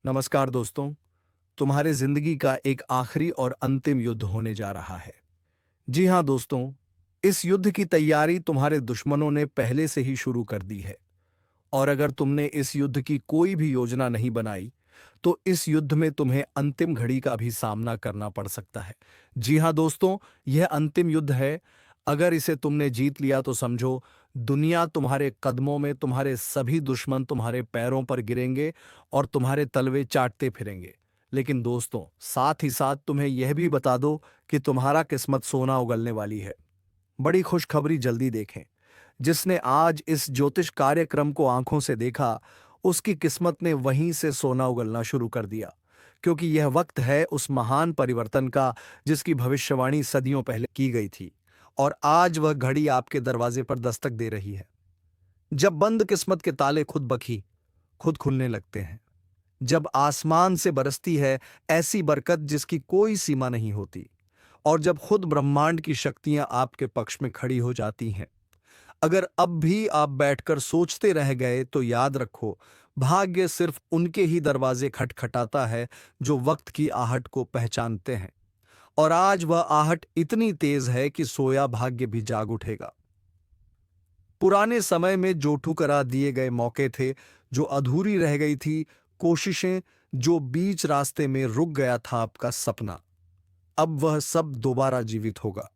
नमस्कार दोस्तों। तुम्हारे जिंदगी का एक आखिरी और अंतिम युद्ध होने जा रहा है। जी हाँ दोस्तों, इस युद्ध की तैयारी तुम्हारे दुश्मनों ने पहले से ही शुरू कर दी है। और अगर तुमने इस युद्ध की कोई भी योजना नहीं बनाई, तो इस युद्ध में तुम्हें अंतिम घड़ी का भी सामना करना पड़ सकता है। जी हाँ दोस्तों, यह अंतिम युद्ध है। अगर इसे तुमने जीत लिया तो समझो, दुनिया तुम्हारे कदमों में, तुम्हारे सभी दुश्मन तुम्हारे पैरों पर गिरेंगे और तुम्हारे तलवे चाटते फिरेंगे। लेकिन दोस्तों, साथ ही साथ तुम्हें यह भी बता दो कि तुम्हारा किस्मत सोना उगलने वाली है। बड़ी खुशखबरी जल्दी देखें। जिसने आज इस ज्योतिष कार्यक्रम को आंखों से देखा, उसकी किस्मत ने वहीं से सोना उगलना शुरू कर दिया। क्योंकि यह वक्त है उस महान परिवर्तन का जिसकी भविष्यवाणी सदियों पहले की गई थी। और आज वह घड़ी आपके दरवाजे पर दस्तक दे रही है। जब बंद किस्मत के ताले खुद खुलने लगते हैं। जब आसमान से बरसती है ऐसी बरकत जिसकी कोई सीमा नहीं होती। और जब खुद ब्रह्मांड की शक्तियां आपके पक्ष में खड़ी हो जाती हैं। अगर अब भी आप बैठकर सोचते रह गए तो याद रखो, भाग्य सिर्फ उनके ही दरवाजे खटखटाता है जो वक्त की आहट को पहचानते हैं। और आज वह आहट इतनी तेज है कि सोया भाग्य भी जाग उठेगा। पुराने समय में जो ठुकरा दिए गए मौके थे, जो अधूरी रह गई थी कोशिशें, जो बीच रास्ते में रुक गया था आपका सपना, अब वह सब दोबारा जीवित होगा।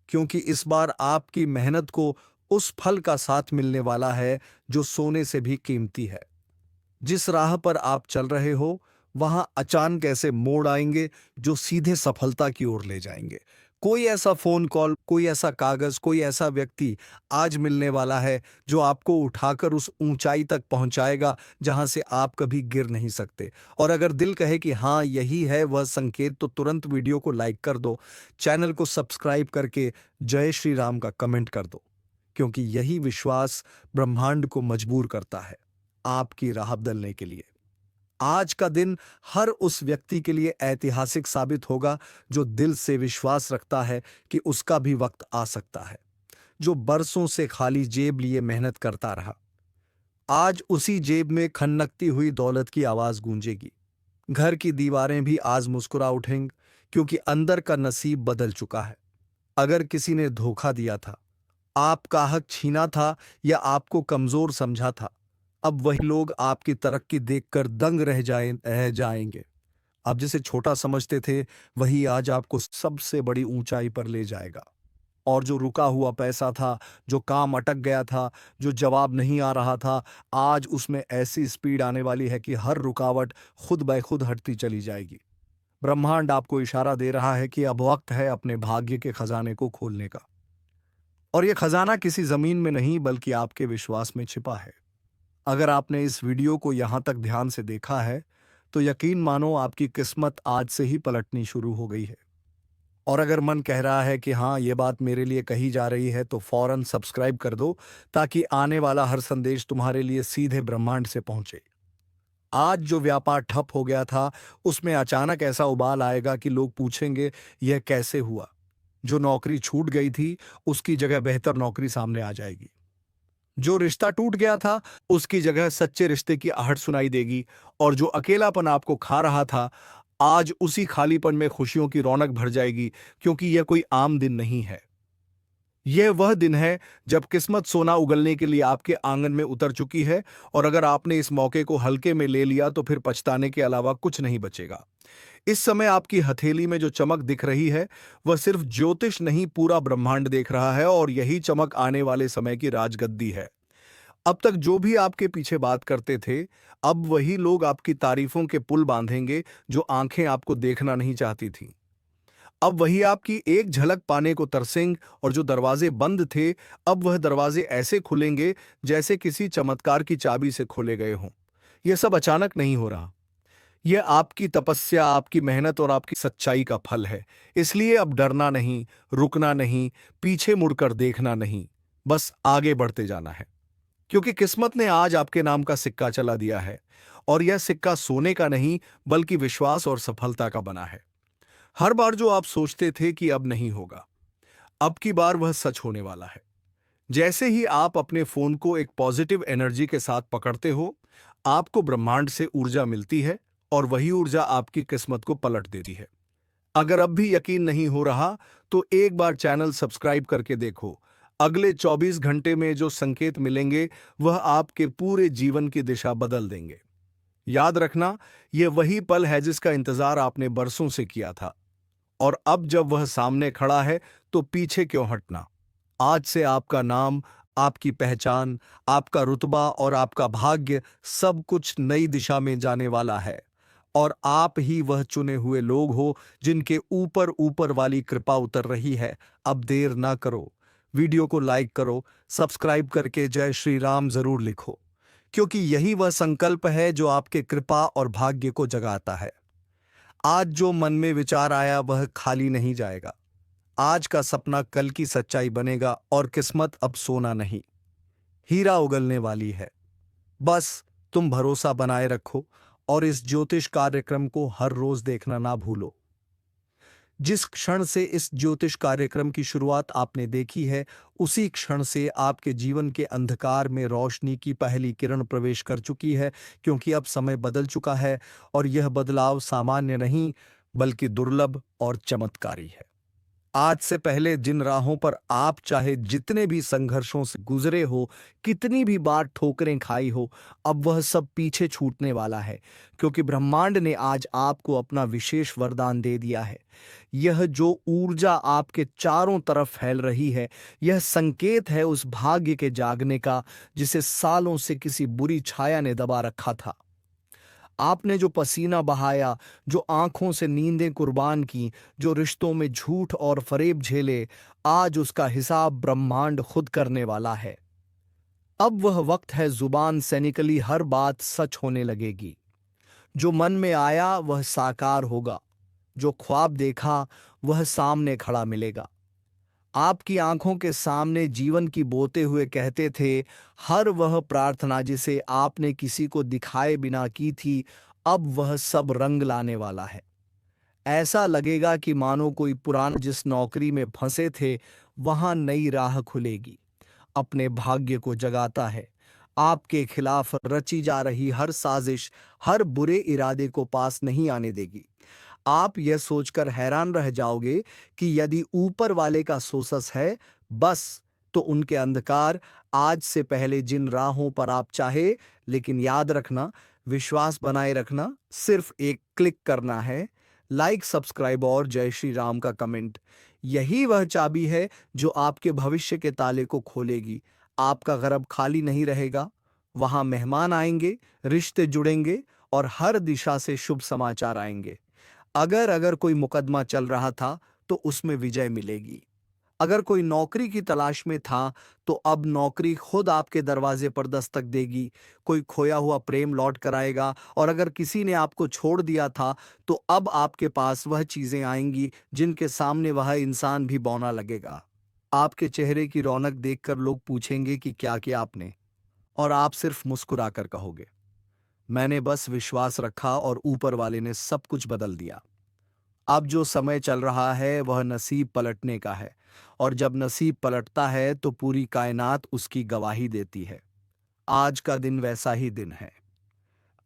क्योंकि इस बार आपकी मेहनत को उस फल का साथ मिलने वाला है जो सोने से भी कीमती है। जिस राह पर आप चल रहे हो, वहां अचानक ऐसे मोड़ आएंगे जो सीधे सफलता की ओर ले जाएंगे। कोई ऐसा फोन कॉल, कोई ऐसा कागज, कोई ऐसा व्यक्ति आज मिलने वाला है जो आपको उठाकर उस ऊंचाई तक पहुंचाएगा जहां से आप कभी गिर नहीं सकते। और अगर दिल कहे कि हाँ यही है वह संकेत, तो तुरंत वीडियो को लाइक कर दो, चैनल को सब्सक्राइब करके जय श्री राम का कमेंट कर दो। क्योंकि यही विश्वास ब्रह्मांड को मजबूर करता है आपकी राह बदलने के लिए। आज का दिन हर उस व्यक्ति के लिए ऐतिहासिक साबित होगा जो दिल से विश्वास रखता है कि उसका भी वक्त आ सकता है। जो बरसों से खाली जेब लिए मेहनत करता रहा, आज उसी जेब में खनकती हुई दौलत की आवाज गूंजेगी। घर की दीवारें भी आज मुस्कुरा उठेंगी, क्योंकि अंदर का नसीब बदल चुका है। अगर किसी ने धोखा दिया था, आपका हक छीना था या आपको कमजोर समझा था, अब वही लोग आपकी तरक्की देखकर दंग रह जाएंगे। आप जिसे छोटा समझते थे, वही आज आपको सबसे बड़ी ऊंचाई पर ले जाएगा। और जो रुका हुआ पैसा था, जो काम अटक गया था, जो जवाब नहीं आ रहा था, आज उसमें ऐसी स्पीड आने वाली है कि हर रुकावट खुद ब खुद हटती चली जाएगी। ब्रह्मांड आपको इशारा दे रहा है कि अब वक्त है अपने भाग्य के खजाने को खोलने का। और यह खजाना किसी जमीन में नहीं बल्कि आपके विश्वास में छिपा है। अगर आपने इस वीडियो को यहाँ तक ध्यान से देखा है, तो यकीन मानो आपकी किस्मत आज से ही पलटनी शुरू हो गई है। और अगर मन कह रहा है कि हाँ ये बात मेरे लिए कही जा रही है, तो फौरन सब्सक्राइब कर दो, ताकि आने वाला हर संदेश तुम्हारे लिए सीधे ब्रह्मांड से पहुंचे। आज जो व्यापार ठप हो गया था, उसमें अचानक ऐसा उबाल आएगा कि लोग पूछेंगे यह कैसे हुआ। जो नौकरी छूट गई थी, उसकी जगह बेहतर नौकरी सामने आ जाएगी। जो रिश्ता टूट गया था, उसकी जगह सच्चे रिश्ते की आहट सुनाई देगी। और जो अकेलापन आपको खा रहा था, आज उसी खालीपन में खुशियों की रौनक भर जाएगी। क्योंकि यह कोई आम दिन नहीं है, यह वह दिन है जब किस्मत सोना उगलने के लिए आपके आंगन में उतर चुकी है। और अगर आपने इस मौके को हल्के में ले लिया, तो फिर पछताने के अलावा कुछ नहीं बचेगा। इस समय आपकी हथेली में जो चमक दिख रही है, वह सिर्फ ज्योतिष नहीं, पूरा ब्रह्मांड देख रहा है। और यही चमक आने वाले समय की राजगद्दी है। अब तक जो भी आपके पीछे बात करते थे, अब वही लोग आपकी तारीफों के पुल बांधेंगे जो आंखें आपको देखना नहीं चाहती थीं। अब वही आपकी एक झलक पाने को तरसेंगे। और जो दरवाजे बंद थे, अब वह दरवाजे ऐसे खुलेंगे जैसे किसी चमत्कार की चाबी से खोले गए हों। यह सब अचानक नहीं हो रहा, यह आपकी तपस्या, आपकी मेहनत और आपकी सच्चाई का फल है। इसलिए अब डरना नहीं, रुकना नहीं, पीछे मुड़कर देखना नहीं, बस आगे बढ़ते जाना है। क्योंकि किस्मत ने आज आपके नाम का सिक्का चला दिया है। और यह सिक्का सोने का नहीं बल्कि विश्वास और सफलता का बना है। हर बार जो आप सोचते थे कि अब नहीं होगा, अब की बार वह सच होने वाला है। जैसे ही आप अपने फोन को एक पॉजिटिव एनर्जी के साथ पकड़ते हो, आपको ब्रह्मांड से ऊर्जा मिलती है। और वही ऊर्जा आपकी किस्मत को पलट देती है। अगर अब भी यकीन नहीं हो रहा तो एक बार चैनल सब्सक्राइब करके देखो। अगले 24 घंटे में जो संकेत मिलेंगे वह आपके पूरे जीवन की दिशा बदल देंगे। याद रखना, यह वही पल है जिसका इंतजार आपने बरसों से किया था, और अब जब वह सामने खड़ा है तो पीछे क्यों हटना। आज से आपका नाम, आपकी पहचान, आपका रुतबा और आपका भाग्य सब कुछ नई दिशा में जाने वाला है। और आप ही वह चुने हुए लोग हो जिनके ऊपर ऊपर वाली कृपा उतर रही है। अब देर ना करो, वीडियो को लाइक करो, सब्सक्राइब करके जय श्री राम जरूर लिखो, क्योंकि यही वह संकल्प है जो आपके कृपा और भाग्य को जगाता है। आज जो मन में विचार आया वह खाली नहीं जाएगा। आज का सपना कल की सच्चाई बनेगा और किस्मत अब सोना नहीं, हीरा उगलने वाली है। बस तुम भरोसा बनाए रखो और इस ज्योतिष कार्यक्रम को हर रोज देखना ना भूलो। जिस क्षण से इस ज्योतिष कार्यक्रम की शुरुआत आपने देखी है, उसी क्षण से आपके जीवन के अंधकार में रोशनी की पहली किरण प्रवेश कर चुकी है, क्योंकि अब समय बदल चुका है और यह बदलाव सामान्य नहीं बल्कि दुर्लभ और चमत्कारी है। आज से पहले जिन राहों पर आप चाहे जितने भी संघर्षों से गुजरे हो, कितनी भी बार ठोकरें खाई हो, अब वह सब पीछे छूटने वाला है, क्योंकि ब्रह्मांड ने आज आपको अपना विशेष वरदान दे दिया है। यह जो ऊर्जा आपके चारों तरफ फैल रही है, यह संकेत है उस भाग्य के जागने का जिसे सालों से किसी बुरी छाया ने दबा रखा था। आपने जो पसीना बहाया, जो आंखों से नींदें कुर्बान की, जो रिश्तों में झूठ और फरेब झेले, आज उसका हिसाब ब्रह्मांड खुद करने वाला है। अब वह वक्त है जुबान से निकली हर बात सच होने लगेगी। जो मन में आया वह साकार होगा, जो ख्वाब देखा वह सामने खड़ा मिलेगा। आपकी आंखों के सामने जीवन की बोते हुए कहते थे, हर वह प्रार्थना जिसे आपने किसी को दिखाए बिना की थी, अब वह सब रंग लाने वाला है। ऐसा लगेगा कि मानो कोई पुराना जिस नौकरी में फंसे थे वहां नई राह खुलेगी। अपने भाग्य को जगाता है। आपके खिलाफ रची जा रही हर साजिश, हर बुरे इरादे को पास नहीं आने देगी। आप यह सोचकर हैरान रह जाओगे कि यदि ऊपर वाले का सोसस है बस, तो उनके अंधकार आज से पहले जिन राहों पर आप चाहे, लेकिन याद रखना, विश्वास बनाए रखना, सिर्फ एक क्लिक करना है। लाइक, सब्सक्राइब और जय श्री राम का कमेंट, यही वह चाबी है जो आपके भविष्य के ताले को खोलेगी। आपका घर अब खाली नहीं रहेगा, वहां मेहमान आएंगे, रिश्ते जुड़ेंगे और हर दिशा से शुभ समाचार आएंगे। अगर अगर कोई मुकदमा चल रहा था तो उसमें विजय मिलेगी। अगर कोई नौकरी की तलाश में था तो अब नौकरी खुद आपके दरवाजे पर दस्तक देगी। कोई खोया हुआ प्रेम लौट कर आएगा, और अगर किसी ने आपको छोड़ दिया था तो अब आपके पास वह चीजें आएंगी जिनके सामने वह इंसान भी बौना लगेगा। आपके चेहरे की रौनक देखकर लोग पूछेंगे कि क्या किया आपने, और आप सिर्फ मुस्कुराकर कहोगे, मैंने बस विश्वास रखा और ऊपर वाले ने सब कुछ बदल दिया। अब जो समय चल रहा है वह नसीब पलटने का है, और जब नसीब पलटता है तो पूरी कायनात उसकी गवाही देती है। आज का दिन वैसा ही दिन है।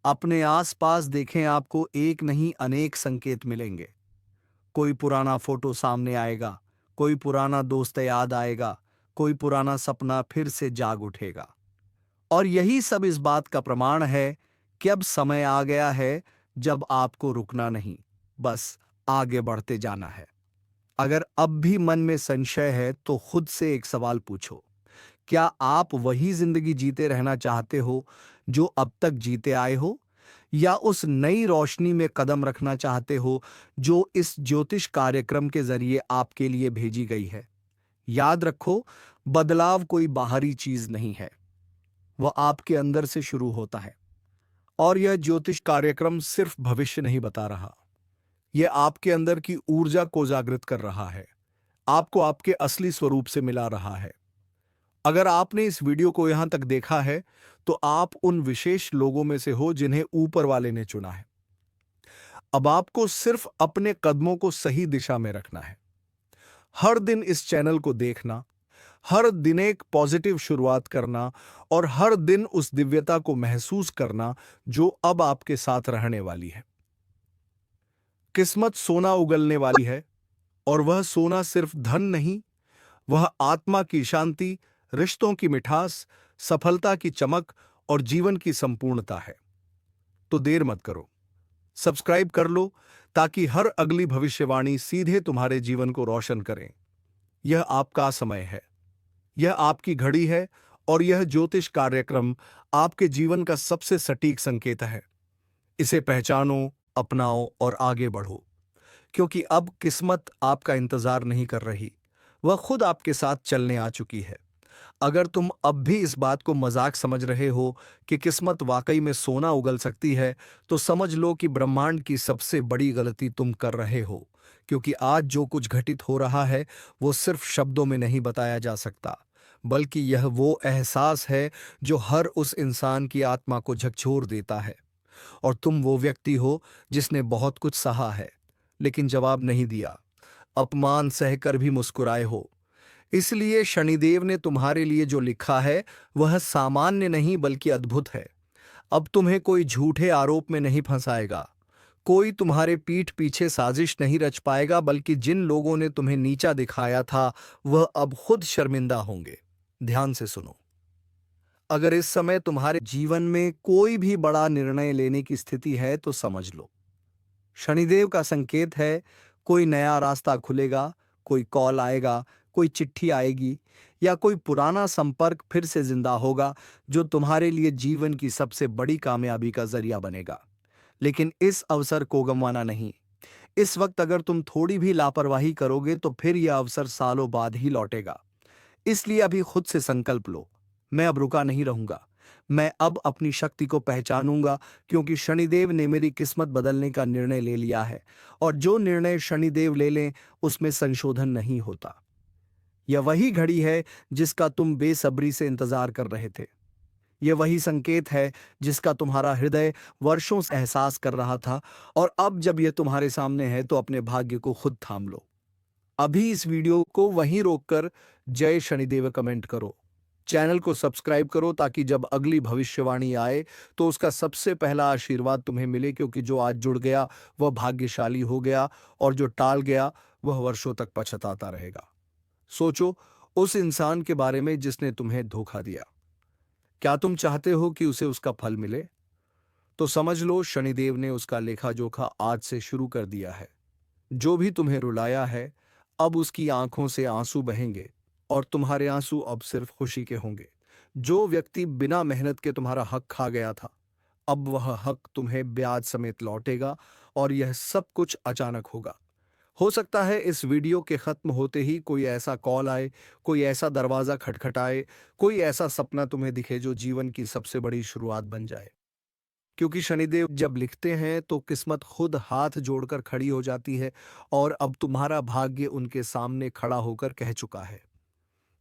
अपने आसपास देखें, आपको एक नहीं अनेक संकेत मिलेंगे। कोई पुराना फोटो सामने आएगा, कोई पुराना दोस्त याद आएगा, कोई पुराना सपना फिर से जाग उठेगा। और यही सब इस बात का प्रमाण है कि अब समय आ गया है जब आपको रुकना नहीं, बस आगे बढ़ते जाना है। अगर अब भी मन में संशय है तो खुद से एक सवाल पूछो, क्या आप वही जिंदगी जीते रहना चाहते हो जो अब तक जीते आए हो, या उस नई रोशनी में कदम रखना चाहते हो जो इस ज्योतिष कार्यक्रम के जरिए आपके लिए भेजी गई है। याद रखो, बदलाव कोई बाहरी चीज नहीं है, वह आपके अंदर से शुरू होता है। और यह ज्योतिष कार्यक्रम सिर्फ भविष्य नहीं बता रहा, यह आपके अंदर की ऊर्जा को जागृत कर रहा है, आपको आपके असली स्वरूप से मिला रहा है। अगर आपने इस वीडियो को यहां तक देखा है तो आप उन विशेष लोगों में से हो जिन्हें ऊपर वाले ने चुना है। अब आपको सिर्फ अपने कदमों को सही दिशा में रखना है। हर दिन इस चैनल को देखना, हर दिन एक पॉजिटिव शुरुआत करना, और हर दिन उस दिव्यता को महसूस करना जो अब आपके साथ रहने वाली है। किस्मत सोना उगलने वाली है, और वह सोना सिर्फ धन नहीं, वह आत्मा की शांति, रिश्तों की मिठास, सफलता की चमक और जीवन की संपूर्णता है। तो देर मत करो, सब्सक्राइब कर लो ताकि हर अगली भविष्यवाणी सीधे तुम्हारे जीवन को रोशन करें। यह आपका समय है, यह आपकी घड़ी है, और यह ज्योतिष कार्यक्रम आपके जीवन का सबसे सटीक संकेत है। इसे पहचानो, अपनाओ और आगे बढ़ो, क्योंकि अब किस्मत आपका इंतजार नहीं कर रही, वह खुद आपके साथ चलने आ चुकी है। अगर तुम अब भी इस बात को मजाक समझ रहे हो कि किस्मत वाकई में सोना उगल सकती है, तो समझ लो कि ब्रह्मांड की सबसे बड़ी गलती तुम कर रहे हो, क्योंकि आज जो कुछ घटित हो रहा है वो सिर्फ शब्दों में नहीं बताया जा सकता, बल्कि यह वो एहसास है जो हर उस इंसान की आत्मा को झकझोर देता है। और तुम वो व्यक्ति हो जिसने बहुत कुछ सहा है, लेकिन जवाब नहीं दिया, अपमान सहकर भी मुस्कुराए हो। इसलिए शनिदेव ने तुम्हारे लिए जो लिखा है वह सामान्य नहीं बल्कि अद्भुत है। अब तुम्हें कोई झूठे आरोप में नहीं फंसाएगा, कोई तुम्हारे पीठ पीछे साजिश नहीं रच पाएगा, बल्कि जिन लोगों ने तुम्हें नीचा दिखाया था वह अब खुद शर्मिंदा होंगे। ध्यान से सुनो, अगर इस समय तुम्हारे जीवन में कोई भी बड़ा निर्णय लेने की स्थिति है तो समझ लो, शनिदेव का संकेत है। कोई नया रास्ता खुलेगा, कोई कॉल आएगा, कोई चिट्ठी आएगी, या कोई पुराना संपर्क फिर से जिंदा होगा जो तुम्हारे लिए जीवन की सबसे बड़ी कामयाबी का जरिया बनेगा। लेकिन इस अवसर को गंवाना नहीं। इस वक्त अगर तुम थोड़ी भी लापरवाही करोगे तो फिर यह अवसर सालों बाद ही लौटेगा। इसलिए अभी खुद से संकल्प लो, मैं अब रुका नहीं रहूंगा, मैं अब अपनी शक्ति को पहचानूंगा, क्योंकि शनिदेव ने मेरी किस्मत बदलने का निर्णय ले लिया है। और जो निर्णय शनिदेव ले लें उसमें संशोधन नहीं होता। यह वही घड़ी है जिसका तुम बेसब्री से इंतजार कर रहे थे। यह वही संकेत है जिसका तुम्हारा हृदय वर्षों से एहसास कर रहा था। और अब जब यह तुम्हारे सामने है तो अपने भाग्य को खुद थाम लो। अभी इस वीडियो को वहीं रोककर जय शनिदेव कमेंट करो, चैनल को सब्सक्राइब करो, ताकि जब अगली भविष्यवाणी आए तो उसका सबसे पहला आशीर्वाद तुम्हें मिले, क्योंकि जो आज जुड़ गया वह भाग्यशाली हो गया, और जो टाल गया वह वर्षों तक पछताता रहेगा। सोचो उस इंसान के बारे में जिसने तुम्हें धोखा दिया। क्या तुम चाहते हो कि उसे उसका फल मिले? तो समझ लो शनिदेव ने उसका लेखा जोखा आज से शुरू कर दिया है। जो भी तुम्हें रुलाया है, अब उसकी आंखों से आंसू बहेंगे, और तुम्हारे आंसू अब सिर्फ खुशी के होंगे। जो व्यक्ति बिना मेहनत के तुम्हारा हक खा गया था, अब वह हक तुम्हें ब्याज समेत लौटेगा, और यह सब कुछ अचानक होगा। हो सकता है इस वीडियो के खत्म होते ही कोई ऐसा कॉल आए, कोई ऐसा दरवाजा खटखटाए, कोई ऐसा सपना तुम्हें दिखे जो जीवन की सबसे बड़ी शुरुआत बन जाए। क्योंकि शनिदेव जब लिखते हैं तो किस्मत खुद हाथ जोड़कर खड़ी हो जाती है, और अब तुम्हारा भाग्य उनके सामने खड़ा होकर कह चुका है,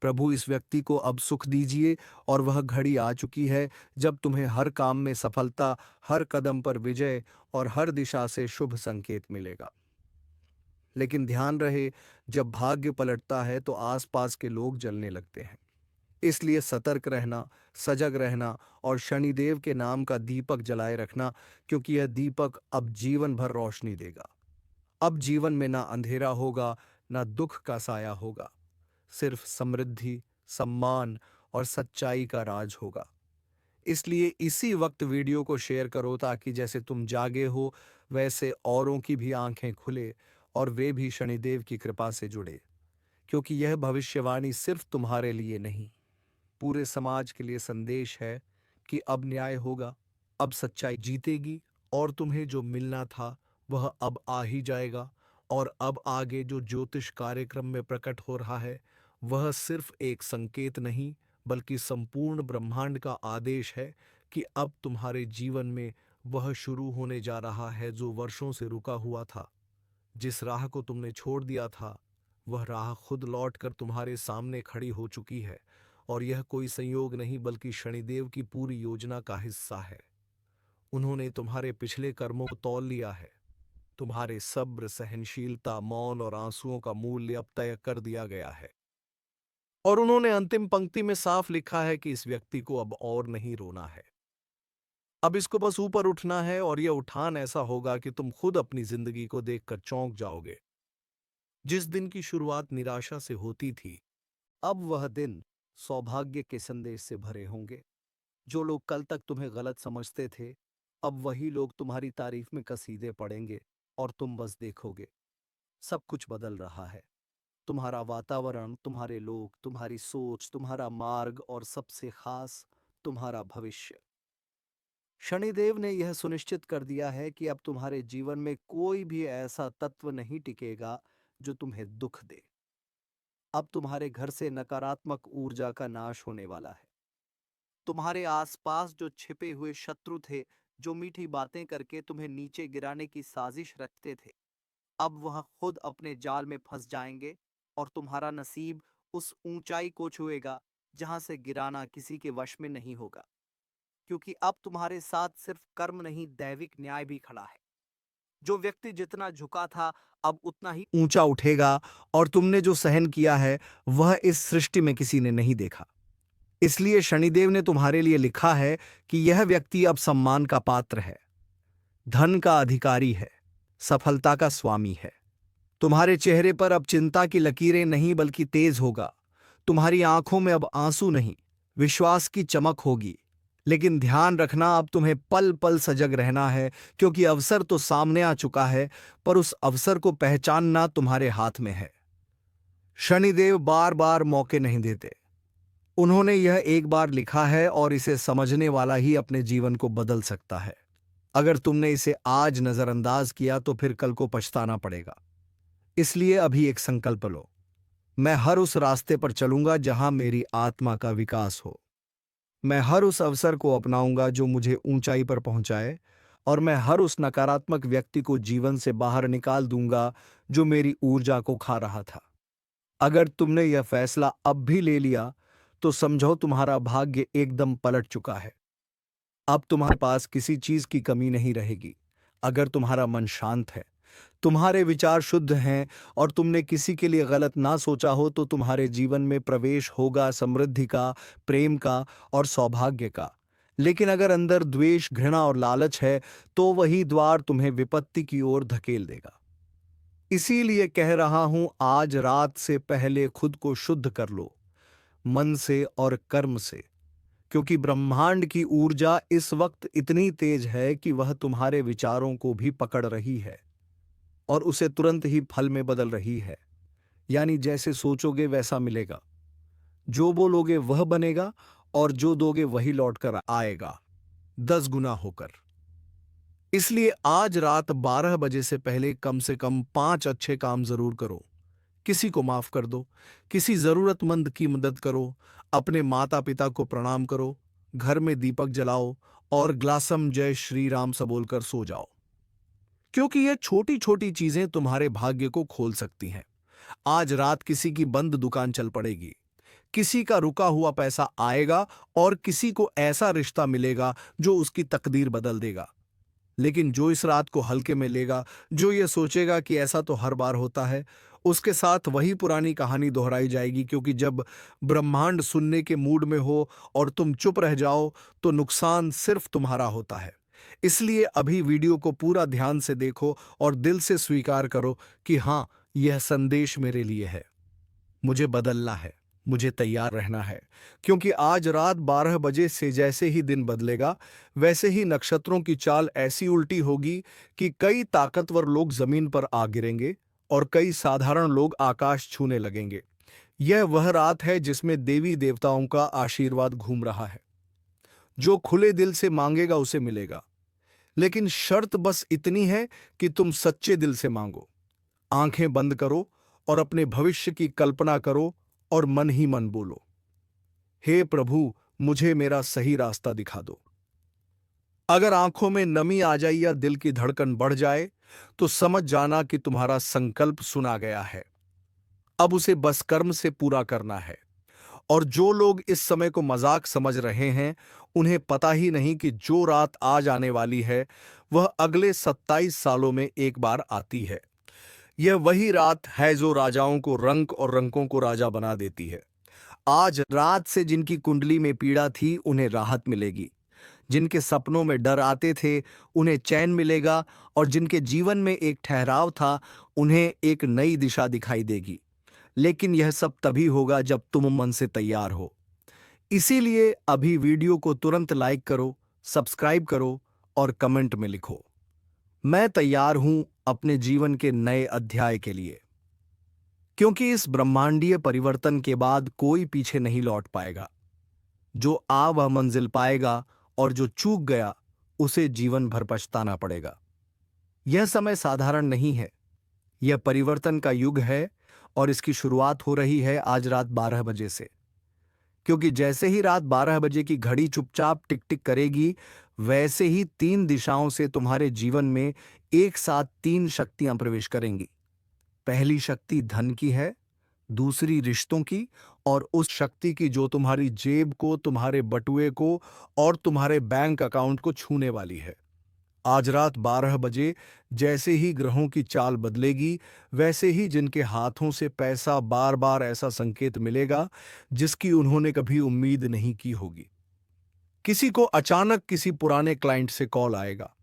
प्रभु इस व्यक्ति को अब सुख दीजिए। और वह घड़ी आ चुकी है जब तुम्हें हर काम में सफलता, हर कदम पर विजय और हर दिशा से शुभ संकेत मिलेगा। लेकिन ध्यान रहे, जब भाग्य पलटता है तो आसपास के लोग जलने लगते हैं। इसलिए सतर्क रहना, सजग रहना, और शनिदेव के नाम का दीपक जलाए रखना, क्योंकि यह दीपक अब जीवन भर रोशनी देगा। अब जीवन में ना अंधेरा होगा, ना दुख का साया होगा, सिर्फ समृद्धि, सम्मान और सच्चाई का राज होगा। इसलिए इसी वक्त वीडियो को शेयर करो, ताकि जैसे तुम जागे हो वैसे औरों की भी आंखें खुले, और वे भी शनिदेव की कृपा से जुड़े। क्योंकि यह भविष्यवाणी सिर्फ तुम्हारे लिए नहीं, पूरे समाज के लिए संदेश है कि अब न्याय होगा, अब सच्चाई जीतेगी, और तुम्हें जो मिलना था वह अब आ ही जाएगा। और अब आगे जो ज्योतिष कार्यक्रम में प्रकट हो रहा है वह सिर्फ एक संकेत नहीं, बल्कि संपूर्ण ब्रह्मांड का आदेश है कि अब तुम्हारे जीवन में वह शुरू होने जा रहा है जो वर्षों से रुका हुआ था। जिस राह को तुमने छोड़ दिया था वह राह खुद लौटकर तुम्हारे सामने खड़ी हो चुकी है। और यह कोई संयोग नहीं बल्कि शनिदेव की पूरी योजना का हिस्सा है। उन्होंने तुम्हारे पिछले कर्मों को तौल लिया है। तुम्हारे सब्र, सहनशीलता, मौन और आंसुओं का मूल्य अब तय कर दिया गया है। और उन्होंने अंतिम पंक्ति में साफ लिखा है कि इस व्यक्ति को अब और नहीं रोना है। अब इसको बस ऊपर उठना है और यह उठान ऐसा होगा कि तुम खुद अपनी जिंदगी को देखकर चौंक जाओगे। जिस दिन की शुरुआत निराशा से होती थी, अब वह दिन सौभाग्य के संदेश से भरे होंगे। जो लोग कल तक तुम्हें गलत समझते थे, अब वही लोग तुम्हारी तारीफ में कसीदे पढ़ेंगे और तुम बस देखोगे। सब कुछ बदल रहा है। तुम्हारा वातावरण, तुम्हारे लोग, तुम्हारी सोच, तुम्हारा मार्ग और सबसे खास तुम्हारा भविष्य। शनिदेव ने यह सुनिश्चित कर दिया है कि अब तुम्हारे जीवन में कोई भी ऐसा तत्व नहीं टिकेगा जो तुम्हें दुख दे। अब तुम्हारे घर से नकारात्मक ऊर्जा का नाश होने वाला है। तुम्हारे आसपास जो छिपे हुए शत्रु थे, जो मीठी बातें करके तुम्हें नीचे गिराने की साजिश रचते थे, अब वह खुद अपने जाल में फंस जाएंगे और तुम्हारा नसीब उस ऊंचाई को छुएगा जहां से गिराना किसी के वश में नहीं होगा। क्योंकि अब तुम्हारे साथ सिर्फ कर्म नहीं, दैविक न्याय भी खड़ा है। जो व्यक्ति जितना झुका था, अब उतना ही ऊंचा उठेगा, और तुमने जो सहन किया है वह इस सृष्टि में किसी ने नहीं देखा। इसलिए शनिदेव ने तुम्हारे लिए लिखा है कि यह व्यक्ति अब सम्मान का पात्र है, धन का अधिकारी है, सफलता का स्वामी है। तुम्हारे चेहरे पर अब चिंता की लकीरें नहीं बल्कि तेज होगा। तुम्हारी आंखों में अब आंसू नहीं, विश्वास की चमक होगी। लेकिन ध्यान रखना, अब तुम्हें पल पल सजग रहना है, क्योंकि अवसर तो सामने आ चुका है, पर उस अवसर को पहचानना तुम्हारे हाथ में है। शनिदेव बार बार मौके नहीं देते। उन्होंने यह एक बार लिखा है और इसे समझने वाला ही अपने जीवन को बदल सकता है। अगर तुमने इसे आज नजरअंदाज किया तो फिर कल को पछताना पड़ेगा। इसलिए अभी एक संकल्प लो, मैं हर उस रास्ते पर चलूंगा जहां मेरी आत्मा का विकास हो। मैं हर उस अवसर को अपनाऊंगा जो मुझे ऊंचाई पर पहुंचाए, और मैं हर उस नकारात्मक व्यक्ति को जीवन से बाहर निकाल दूंगा जो मेरी ऊर्जा को खा रहा था। अगर तुमने यह फैसला अब भी ले लिया तो समझो तुम्हारा भाग्य एकदम पलट चुका है। अब तुम्हारे पास किसी चीज की कमी नहीं रहेगी। अगर तुम्हारा मन शांत है, तुम्हारे विचार शुद्ध हैं और तुमने किसी के लिए गलत ना सोचा हो, तो तुम्हारे जीवन में प्रवेश होगा समृद्धि का, प्रेम का और सौभाग्य का। लेकिन अगर अंदर द्वेष, घृणा और लालच है, तो वही द्वार तुम्हें विपत्ति की ओर धकेल देगा। इसीलिए कह रहा हूं, आज रात से पहले खुद को शुद्ध कर लो, मन से और कर्म से। क्योंकि ब्रह्मांड की ऊर्जा इस वक्त इतनी तेज है कि वह तुम्हारे विचारों को भी पकड़ रही है और उसे तुरंत ही फल में बदल रही है। यानी जैसे सोचोगे वैसा मिलेगा, जो बोलोगे वह बनेगा, और जो दोगे वही लौट कर आएगा 10 गुना होकर। इसलिए आज रात 12 बजे से पहले कम से कम 5 अच्छे काम जरूर करो। किसी को माफ कर दो, किसी जरूरतमंद की मदद करो, अपने माता पिता को प्रणाम करो, घर में दीपक जलाओ और ग्लासम जय श्री राम सब बोलकर सो जाओ। क्योंकि ये छोटी छोटी चीजें तुम्हारे भाग्य को खोल सकती हैं। आज रात किसी की बंद दुकान चल पड़ेगी, किसी का रुका हुआ पैसा आएगा और किसी को ऐसा रिश्ता मिलेगा जो उसकी तकदीर बदल देगा। लेकिन जो इस रात को हल्के में लेगा, जो ये सोचेगा कि ऐसा तो हर बार होता है, उसके साथ वही पुरानी कहानी दोहराई जाएगी। क्योंकि जब ब्रह्मांड सुनने के मूड में हो और तुम चुप रह जाओ, तो नुकसान सिर्फ तुम्हारा होता है। इसलिए अभी वीडियो को पूरा ध्यान से देखो और दिल से स्वीकार करो कि हाँ, यह संदेश मेरे लिए है। मुझे बदलना है, मुझे तैयार रहना है। क्योंकि आज रात 12 बजे से जैसे ही दिन बदलेगा, वैसे ही नक्षत्रों की चाल ऐसी उल्टी होगी कि कई ताकतवर लोग जमीन पर आ गिरेंगे और कई साधारण लोग आकाश छूने लगेंगे। यह वह रात है जिसमें देवी देवताओं का आशीर्वाद घूम रहा है। जो खुले दिल से मांगेगा उसे मिलेगा। लेकिन शर्त बस इतनी है कि तुम सच्चे दिल से मांगो। आंखें बंद करो और अपने भविष्य की कल्पना करो और मन ही मन बोलो, हे प्रभु, मुझे मेरा सही रास्ता दिखा दो। अगर आंखों में नमी आ जाए या दिल की धड़कन बढ़ जाए, तो समझ जाना कि तुम्हारा संकल्प सुना गया है। अब उसे बस कर्म से पूरा करना है। और जो लोग इस समय को मजाक समझ रहे हैं, उन्हें पता ही नहीं कि जो रात आज आने वाली है, वह अगले 27 सालों में एक बार आती है। यह वही रात है जो राजाओं को रंक और रंकों को राजा बना देती है। आज रात से जिनकी कुंडली में पीड़ा थी, उन्हें राहत मिलेगी। जिनके सपनों में डर आते थे उन्हें चैन मिलेगा, और जिनके जीवन में एक ठहराव था उन्हें एक नई दिशा दिखाई देगी। लेकिन यह सब तभी होगा जब तुम मन से तैयार हो। इसीलिए अभी वीडियो को तुरंत लाइक करो, सब्सक्राइब करो और कमेंट में लिखो, मैं तैयार हूं अपने जीवन के नए अध्याय के लिए। क्योंकि इस ब्रह्मांडीय परिवर्तन के बाद कोई पीछे नहीं लौट पाएगा। जो आ वह मंजिल पाएगा, और जो चूक गया उसे जीवन भर पछताना पड़ेगा। यह समय साधारण नहीं है, यह परिवर्तन का युग है, और इसकी शुरुआत हो रही है आज रात 12 बजे से। क्योंकि जैसे ही रात 12 बजे की घड़ी चुपचाप टिक टिक करेगी, वैसे ही 3 दिशाओं से तुम्हारे जीवन में एक साथ 3 शक्तियां प्रवेश करेंगी। पहली शक्ति धन की है, दूसरी रिश्तों की, और उस शक्ति की जो तुम्हारी जेब को, तुम्हारे बटुए को और तुम्हारे बैंक अकाउंट को छूने वाली है। आज रात 12 बजे जैसे ही ग्रहों की चाल बदलेगी, वैसे ही जिनके हाथों से पैसा बार बार ऐसा संकेत मिलेगा जिसकी उन्होंने कभी उम्मीद नहीं की होगी। किसी को अचानक किसी पुराने क्लाइंट से कॉल आएगा,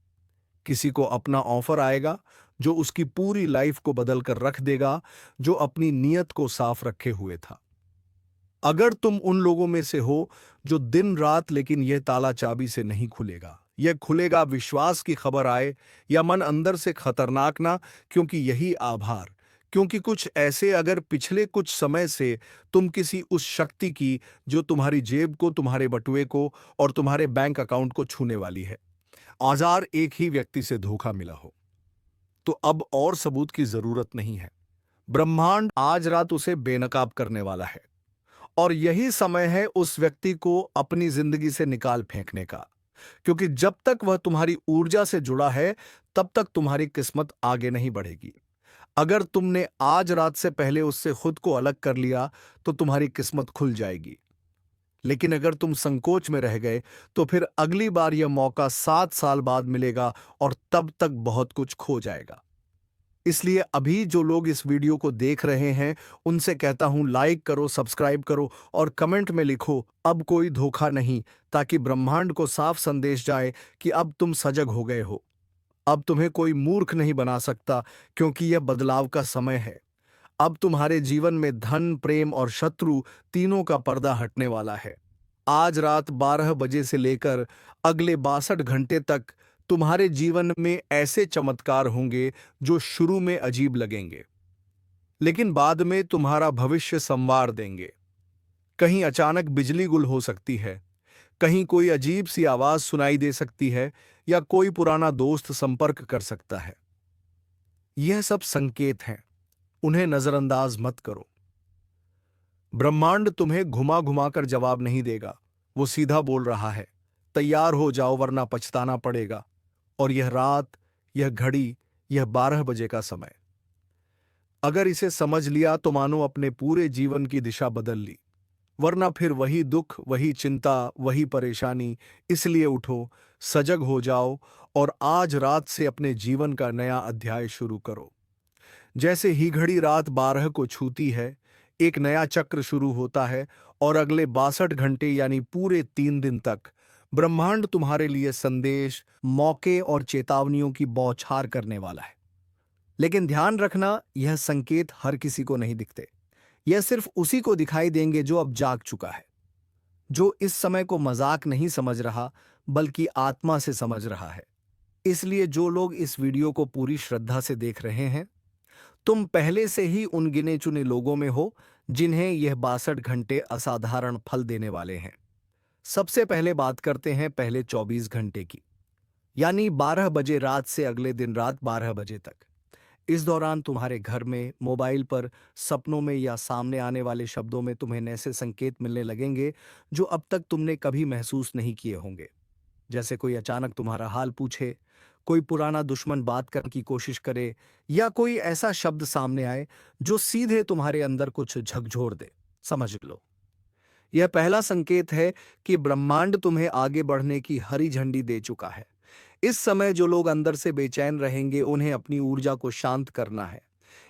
किसी को अपना ऑफर आएगा जो उसकी पूरी लाइफ को बदल कर रख देगा, जो अपनी नीयत को साफ रखे हुए था। अगर तुम उन लोगों में से हो जो दिन रात, लेकिन यह ताला चाबी से नहीं खुलेगा। यह खुलेगा विश्वास की खबर आए या मन अंदर से खतरनाक ना, क्योंकि यही आभार, क्योंकि कुछ ऐसे अगर पिछले कुछ समय से तुम किसी उस शक्ति की जो तुम्हारी जेब को, तुम्हारे बटुए को और तुम्हारे बैंक अकाउंट को छूने वाली है, औजार एक ही व्यक्ति से धोखा मिला हो, तो अब और सबूत की जरूरत नहीं है। ब्रह्मांड आज रात उसे बेनकाब करने वाला है, और यही समय है उस व्यक्ति को अपनी जिंदगी से निकाल फेंकने का। क्योंकि जब तक वह तुम्हारी ऊर्जा से जुड़ा है, तब तक तुम्हारी किस्मत आगे नहीं बढ़ेगी। अगर तुमने आज रात से पहले उससे खुद को अलग कर लिया, तो तुम्हारी किस्मत खुल जाएगी। लेकिन अगर तुम संकोच में रह गए, तो फिर अगली बार यह मौका 7 साल बाद मिलेगा, और तब तक बहुत कुछ खो जाएगा। इसलिए अभी जो लोग इस वीडियो को देख रहे हैं, उनसे कहता हूं, लाइक करो, सब्सक्राइब करो और कमेंट में लिखो, अब कोई धोखा नहीं, ताकि ब्रह्मांड को साफ संदेश जाए कि अब तुम सजग हो गए हो। अब तुम्हें कोई मूर्ख नहीं बना सकता, क्योंकि यह बदलाव का समय है। अब तुम्हारे जीवन में धन, प्रेम और शत्रु तीनों का पर्दा हटने वाला है। आज रात 12 बजे से लेकर अगले 62 घंटे तक तुम्हारे जीवन में ऐसे चमत्कार होंगे जो शुरू में अजीब लगेंगे, लेकिन बाद में तुम्हारा भविष्य संवार देंगे। कहीं अचानक बिजली गुल हो सकती है, कहीं कोई अजीब सी आवाज सुनाई दे सकती है, या कोई पुराना दोस्त संपर्क कर सकता है। यह सब संकेत हैं, उन्हें नजरअंदाज मत करो। ब्रह्मांड तुम्हें घुमा घुमा कर जवाब नहीं देगा, वो सीधा बोल रहा है, तैयार हो जाओ वरना पछताना पड़ेगा। और यह रात, यह घड़ी, यह 12 बजे का समय, अगर इसे समझ लिया तो मानो अपने पूरे जीवन की दिशा बदल ली, वरना फिर वही दुख, वही चिंता, वही परेशानी। इसलिए उठो, सजग हो जाओ और आज रात से अपने जीवन का नया अध्याय शुरू करो। जैसे ही घड़ी रात 12 को छूती है, एक नया चक्र शुरू होता है, और अगले 62 घंटे यानी पूरे 3 दिन तक ब्रह्मांड तुम्हारे लिए संदेश, मौके और चेतावनियों की बौछार करने वाला है। लेकिन ध्यान रखना, यह संकेत हर किसी को नहीं दिखते। यह सिर्फ उसी को दिखाई देंगे जो अब जाग चुका है, जो इस समय को मजाक नहीं समझ रहा, बल्कि आत्मा से समझ रहा है। इसलिए जो लोग इस वीडियो को पूरी श्रद्धा से देख रहे हैं, तुम पहले से ही उन गिने चुने लोगों में हो जिन्हें यह 62 घंटे असाधारण फल देने वाले हैं। सबसे पहले बात करते हैं पहले 24 घंटे की, यानी 12 बजे रात से अगले दिन रात 12 बजे तक। इस दौरान तुम्हारे घर में, मोबाइल पर, सपनों में या सामने आने वाले शब्दों में तुम्हें ऐसे संकेत मिलने लगेंगे जो अब तक तुमने कभी महसूस नहीं किए होंगे। जैसे कोई अचानक तुम्हारा हाल पूछे, कोई पुराना दुश्मन बात करने की कोशिश करे, या कोई ऐसा शब्द सामने आए जो सीधे तुम्हारे अंदर कुछ झकझोर दे। समझ लो, यह पहला संकेत है कि ब्रह्मांड तुम्हें आगे बढ़ने की हरी झंडी दे चुका है। इस समय जो लोग अंदर से बेचैन रहेंगे, उन्हें अपनी ऊर्जा को शांत करना है,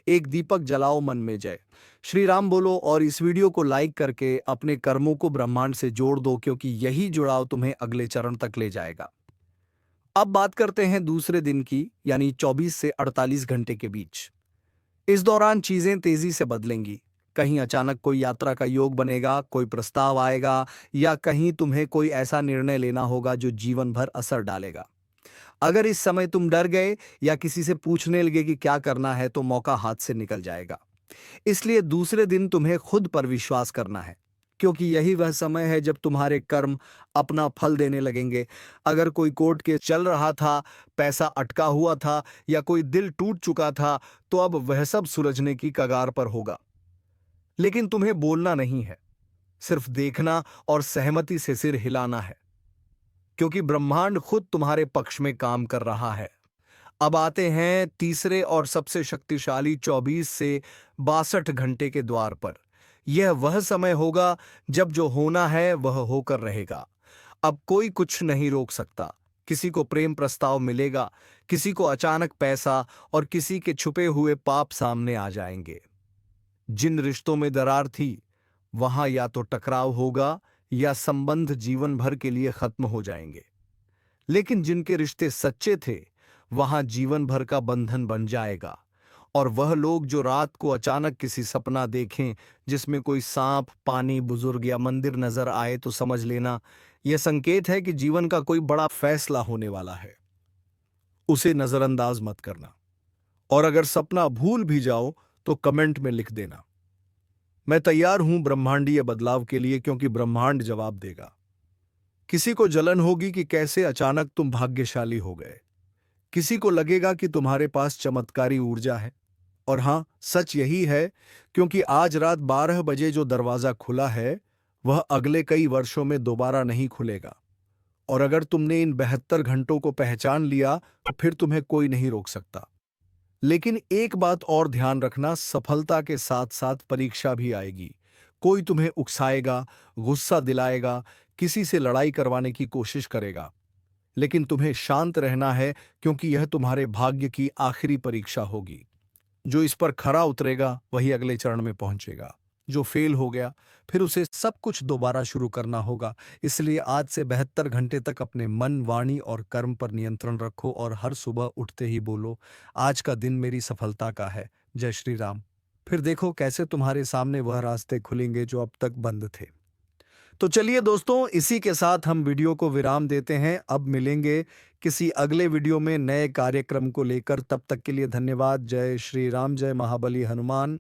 एक दीपक जलाओ, मन में जय श्री राम बोलो और इस वीडियो को लाइक करके अपने कर्मों को ब्रह्मांड से जोड़ दो, क्योंकि यही जुड़ाव तुम्हें अगले चरण तक ले जाएगा। अब बात करते हैं दूसरे दिन की, यानी 24 से 48 घंटे के बीच। इस दौरान चीजें तेजी से बदलेंगी। कहीं अचानक कोई यात्रा का योग बनेगा, कोई प्रस्ताव आएगा, या कहीं तुम्हें कोई ऐसा निर्णय लेना होगा जो जीवन भर असर डालेगा। अगर इस समय तुम डर गए या किसी से पूछने लगे कि क्या करना है, तो मौका हाथ से निकल जाएगा। इसलिए दूसरे दिन तुम्हें खुद पर विश्वास करना है, क्योंकि यही वह समय है जब तुम्हारे कर्म अपना फल देने लगेंगे। अगर कोई कोर्ट केस चल रहा था, पैसा अटका हुआ था या कोई दिल टूट चुका था, तो अब वह सब सुलझने की कगार पर होगा। लेकिन तुम्हें बोलना नहीं है, सिर्फ देखना और सहमति से सिर हिलाना है, क्योंकि ब्रह्मांड खुद तुम्हारे पक्ष में काम कर रहा है। अब आते हैं तीसरे और सबसे शक्तिशाली 24 से 62 घंटे के द्वार पर। यह वह समय होगा जब जो होना है वह होकर रहेगा। अब कोई कुछ नहीं रोक सकता। किसी को प्रेम प्रस्ताव मिलेगा, किसी को अचानक पैसा, और किसी के छुपे हुए पाप सामने आ जाएंगे। जिन रिश्तों में दरार थी, वहां या तो टकराव होगा या संबंध जीवन भर के लिए खत्म हो जाएंगे। लेकिन जिनके रिश्ते सच्चे थे, वहां जीवन भर का बंधन बन जाएगा। और वह लोग जो रात को अचानक किसी सपना देखें जिसमें कोई सांप, पानी, बुजुर्ग या मंदिर नजर आए, तो समझ लेना यह संकेत है कि जीवन का कोई बड़ा फैसला होने वाला है। उसे नजरअंदाज मत करना। और अगर सपना भूल भी जाओ तो कमेंट में लिख देना, मैं तैयार हूं ब्रह्मांडीय बदलाव के लिए, क्योंकि ब्रह्मांड जवाब देगा। किसी को जलन होगी कि कैसे अचानक तुम भाग्यशाली हो गए। किसी को लगेगा कि तुम्हारे पास चमत्कारी ऊर्जा है। और हां, सच यही है, क्योंकि आज रात 12 बजे जो दरवाजा खुला है, वह अगले कई वर्षों में दोबारा नहीं खुलेगा। और अगर तुमने इन 72 घंटों को पहचान लिया, तो फिर तुम्हें कोई नहीं रोक सकता। लेकिन एक बात और ध्यान रखना, सफलता के साथ साथ परीक्षा भी आएगी। कोई तुम्हें उकसाएगा, गुस्सा दिलाएगा, किसी से लड़ाई करवाने की कोशिश करेगा। लेकिन तुम्हें शांत रहना है, क्योंकि यह तुम्हारे भाग्य की आखिरी परीक्षा होगी। जो इस पर खरा उतरेगा वही अगले चरण में पहुंचेगा। जो फेल हो गया, फिर उसे सब कुछ दोबारा शुरू करना होगा। इसलिए आज से 72 घंटे तक अपने मन, वाणी और कर्म पर नियंत्रण रखो, और हर सुबह उठते ही बोलो, आज का दिन मेरी सफलता का है, जय श्री राम। फिर देखो कैसे तुम्हारे सामने वह रास्ते खुलेंगे जो अब तक बंद थे। तो चलिए दोस्तों, इसी के साथ हम वीडियो को विराम देते हैं। अब मिलेंगे किसी अगले वीडियो में नए कार्यक्रम को लेकर। तब तक के लिए धन्यवाद। जय श्री राम, जय महाबली हनुमान।